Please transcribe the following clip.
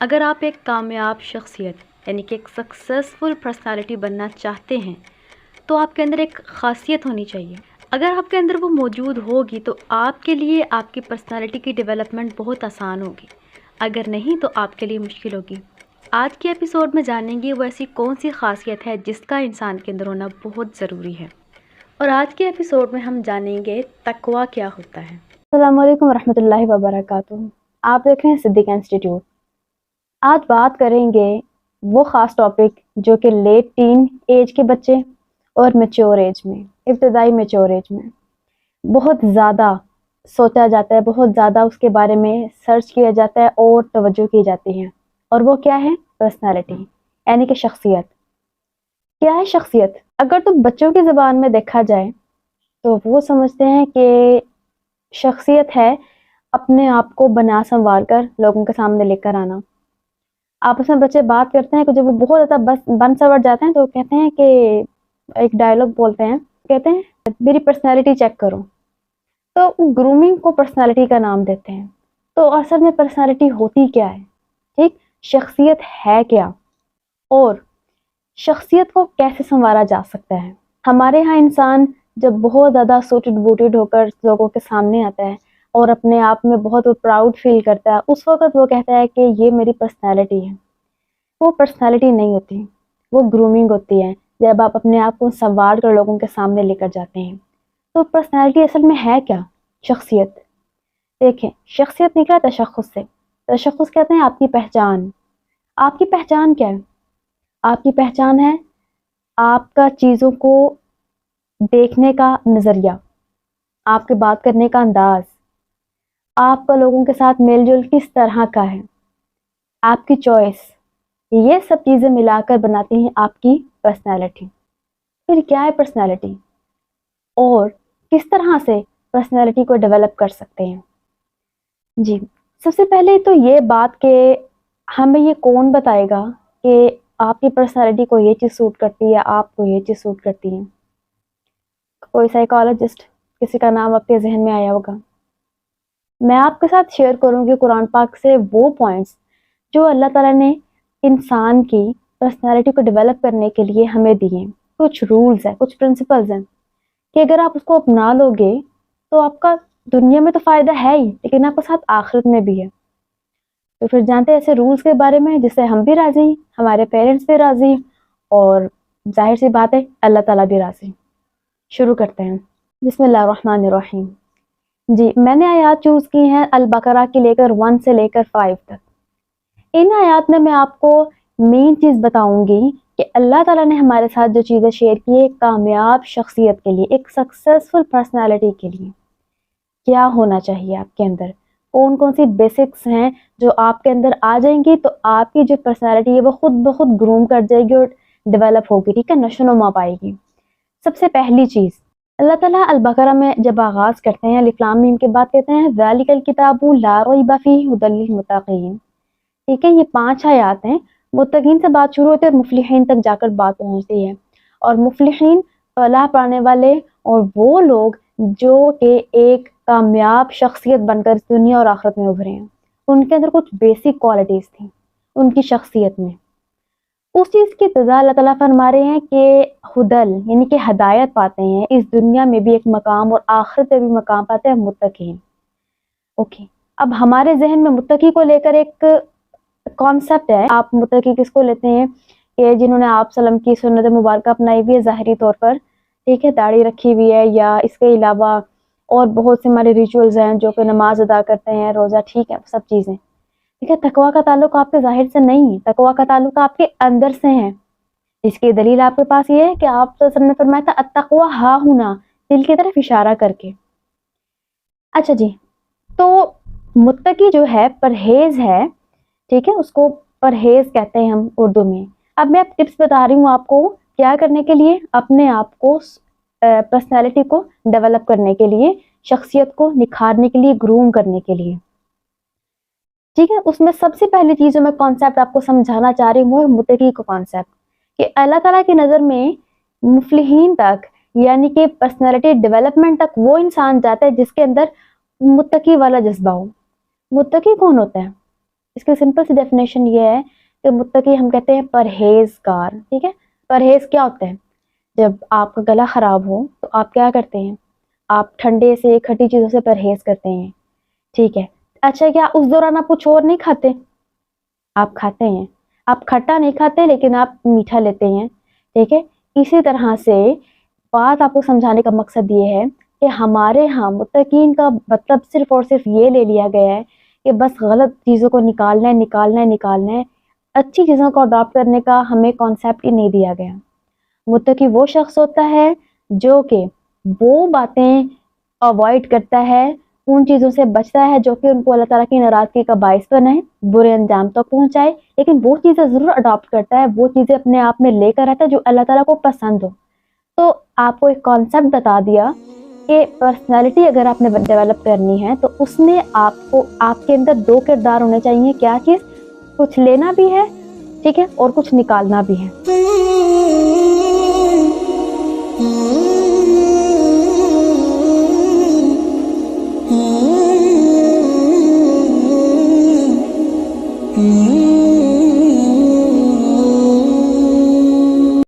اگر آپ ایک کامیاب شخصیت یعنی کہ ایک سکسیزفل پرسنالٹی بننا چاہتے ہیں تو آپ کے اندر ایک خاصیت ہونی چاہیے. اگر آپ کے اندر وہ موجود ہوگی تو آپ کے لیے آپ کی پرسنالٹی کی ڈیولپمنٹ بہت آسان ہوگی. اگر نہیں تو آپ کے لیے مشکل ہوگی. آج کے ایپیسوڈ میں جانیں گے وہ ایسی کون سی خاصیت ہے جس کا انسان کے اندر ہونا بہت ضروری ہے. اور آج کے ایپیسوڈ میں ہم جانیں گے تقویٰ کیا ہوتا ہے. السلام علیکم ورحمۃ اللہ وبرکاتہ. آپ دیکھ رہے ہیں صدیقہ انسٹیٹیوٹ. آج بات کریں گے وہ خاص ٹاپک جو کہ لیٹ ٹین ایج کے بچے اور میچور ایج میں، ابتدائی میچور ایج میں بہت زیادہ سوچا جاتا ہے، بہت زیادہ اس کے بارے میں سرچ کیا جاتا ہے اور توجہ کی جاتی ہے. اور وہ کیا ہے؟ پرسنالٹی، یعنی کہ شخصیت. کیا ہے شخصیت؟ اگر تو بچوں کی زبان میں دیکھا جائے تو وہ سمجھتے ہیں کہ شخصیت ہے اپنے آپ کو بنا سنوار کر لوگوں کے سامنے لے کر آنا. آپس میں بچے بات کرتے ہیں کہ جب وہ بہت زیادہ بن سور جاتے ہیں تو کہتے ہیں کہ ایک ڈائلاگ بولتے ہیں، کہتے ہیں میری پرسنالٹی چیک کرو. تو گرومنگ کو پرسنالٹی کا نام دیتے ہیں. تو اصل میں پرسنالٹی ہوتی کیا ہے؟ ٹھیک، شخصیت ہے کیا اور شخصیت کو کیسے سنوارا جا سکتا ہے؟ ہمارے ہاں انسان جب بہت زیادہ سوٹڈ بوٹڈ ہو کر لوگوں کے سامنے آتا ہے اور اپنے آپ میں بہت پراؤڈ فیل کرتا ہے، اس وقت وہ کہتا ہے کہ یہ میری پرسنالٹی ہے. وہ پرسنالٹی نہیں ہوتی، وہ گرومنگ ہوتی ہے جب آپ اپنے آپ کو سنوار کر لوگوں کے سامنے لے کر جاتے ہیں. تو پرسنالٹی اصل میں ہے کیا؟ شخصیت. دیکھیں، شخصیت نکلا تشخص سے. تشخص کہتے ہیں آپ کی پہچان. آپ کی پہچان کیا ہے؟ آپ کی پہچان ہے آپ کا چیزوں کو دیکھنے کا نظریہ، آپ کے بات کرنے کا انداز، آپ کا لوگوں کے ساتھ میل جول کس طرح کا ہے، آپ کی چوائس. یہ سب چیزیں ملا کر بناتی ہیں آپ کی پرسنالٹی. پھر کیا ہے پرسنالٹی اور کس طرح سے پرسنالٹی کو ڈیولپ کر سکتے ہیں؟ جی، سب سے پہلے تو یہ بات کہ ہمیں یہ کون بتائے گا کہ آپ کی پرسنالٹی کو یہ چیز سوٹ کرتی ہے، آپ کو یہ چیز سوٹ کرتی ہے؟ کوئی سائیکالوجسٹ، کسی کا نام آپ کے ذہن میں آیا ہوگا. میں آپ کے ساتھ شیئر کروں گی قرآن پاک سے وہ پوائنٹس جو اللہ تعالیٰ نے انسان کی پرسنالٹی کو ڈیولپ کرنے کے لیے ہمیں دیے. کچھ رولز ہیں، کچھ پرنسپلز ہیں کہ اگر آپ اس کو اپنا لو گے تو آپ کا دنیا میں تو فائدہ ہے ہی، لیکن آپ کے ساتھ آخرت میں بھی ہے. تو پھر جانتے ہیں ایسے رولز کے بارے میں جس سے ہم بھی راضی ہیں، ہمارے پیرنٹس بھی راضی ہیں اور ظاہر سی بات ہے اللہ تعالیٰ بھی راضی. شروع کرتے ہیں. بسم اللہ الرحمن الرحیم. جی، میں نے آیات چوز کی ہیں البقرہ کی لے کر 1 سے لے کر 5 تک. ان آیات میں آپ کو مین چیز بتاؤں گی کہ اللہ تعالیٰ نے ہمارے ساتھ جو چیزیں شیئر کی ایک کامیاب شخصیت کے لیے، ایک سکسیسفل پرسنالٹی کے لیے کیا ہونا چاہیے آپ کے اندر، کون کون سی بیسکس ہیں جو آپ کے اندر آ جائیں گی تو آپ کی جو پرسنالٹی ہے وہ خود بخود گروم کر جائے گی اور ڈیولپ ہوگی. ٹھیک ہے، نشو و نما پائے گی. سب سے پہلی چیز اللہ تعالیٰ البقرہ میں جب آغاز کرتے ہیں الف لام میم کے بعد کہتے ہیں ذالک الکتاب لا ریب فیہ ھدی للمتقین. ٹھیک ہے، یہ 5 آیات ہیں. متقین سے بات شروع ہوتی ہے اور مفلحین تک جا کر بات پہنچتی ہے. اور مفلحین فلاح پانے والے اور وہ لوگ جو کہ ایک کامیاب شخصیت بن کر دنیا اور آخرت میں ابھرے ہیں. ان کے اندر کچھ بیسک کوالٹیز تھیں ان کی شخصیت میں. اس چیز کی ابتدا اللہ تعالیٰ فرما رہے ہیں کہ ہدل یعنی کہ ہدایت پاتے ہیں اس دنیا میں بھی ایک مقام اور آخرت میں بھی مقام پاتے ہیں متقین. اوکے، اب ہمارے ذہن میں متقی کو لے کر ایک کانسیپٹ ہے. آپ متقی کس کو لیتے ہیں کہ جنہوں نے آپ سلم کی سنت مبارکہ اپنائی ہوئی ہے ظاہری طور پر، ٹھیک ہے، داڑھی رکھی ہوئی ہے یا اس کے علاوہ اور بہت سے ہمارے ریچولز ہیں جو کہ نماز ادا کرتے ہیں، روزہ، ٹھیک ہے، سب چیزیں. ٹھیک ہے، تقویٰ کا تعلق آپ کے ظاہر سے نہیں ہے، تقویٰ کا تعلق آپ کے اندر سے ہے. اس کی دلیل آپ کے پاس یہ ہے کہ آپ صلی اللہ علیہ وسلم نے فرمایا تھا التقویٰ ہاں ہونا، دل کی طرف اشارہ کر کے. اچھا جی، تو متقی جو ہے پرہیز ہے، ٹھیک ہے، اس کو پرہیز کہتے ہیں ہم اردو میں. اب میں ٹپس بتا رہی ہوں آپ کو کیا کرنے کے لیے، اپنے آپ کو پرسنالٹی کو ڈیولپ کرنے کے لیے، شخصیت کو نکھارنے کے لیے، گروم کرنے کے لیے. ٹھیک ہے، اس میں سب سے پہلی چیز جو میں کانسیپٹ آپ کو سمجھانا چاہ رہی ہوں وہ متقی کو کانسیپٹ کہ اللہ تعالیٰ کی نظر میں مفلحین تک یعنی کہ پرسنالٹی ڈیولپمنٹ تک وہ انسان جاتا ہے جس کے اندر متقی والا جذبہ ہو. متقی کون ہوتا ہے؟ اس کی سمپل سی ڈیفینیشن یہ ہے کہ متقی ہم کہتے ہیں پرہیزگار. ٹھیک ہے, پرہیز کیا ہوتا ہے؟ جب آپ کا گلا خراب ہو تو آپ کیا کرتے ہیں؟ آپ ٹھنڈے سے کھٹی چیزوں سے پرہیز کرتے ہیں. ٹھیک ہے, اچھا کیا اس دوران آپ کچھ اور نہیں کھاتے؟ آپ کھاتے ہیں. آپ کھٹا نہیں کھاتے لیکن آپ میٹھا لیتے ہیں. ٹھیک ہے, اسی طرح سے بات آپ کو سمجھانے کا مقصد یہ ہے کہ ہمارے ہاں متقین کا مطلب صرف اور صرف یہ لے لیا گیا ہے کہ بس غلط چیزوں کو نکالنا ہے. اچھی چیزوں کو اڈاپٹ کرنے کا ہمیں کانسیپٹ ہی نہیں دیا گیا. متقی وہ شخص ہوتا ہے جو کہ وہ باتیں اوائڈ کرتا ہے, ان چیزوں سے بچتا ہے جو کہ ان کو اللہ تعالیٰ کی ناراضگی کا باعث بنائے, برے انجام تک پہنچائے, لیکن وہ چیزیں ضرور اڈاپٹ کرتا ہے, وہ چیزیں اپنے آپ میں لے کر آتا ہے جو اللہ تعالیٰ کو پسند ہو. تو آپ کو ایک کانسیپٹ بتا دیا کہ پرسنالٹی اگر آپ نے ڈیولپ کرنی ہے تو اس میں آپ کے اندر دو کردار ہونے چاہیے. کیا چیز؟ کچھ لینا بھی ہے, ٹھیک ہے, اور کچھ نکالنا بھی ہے. Mm-hmm.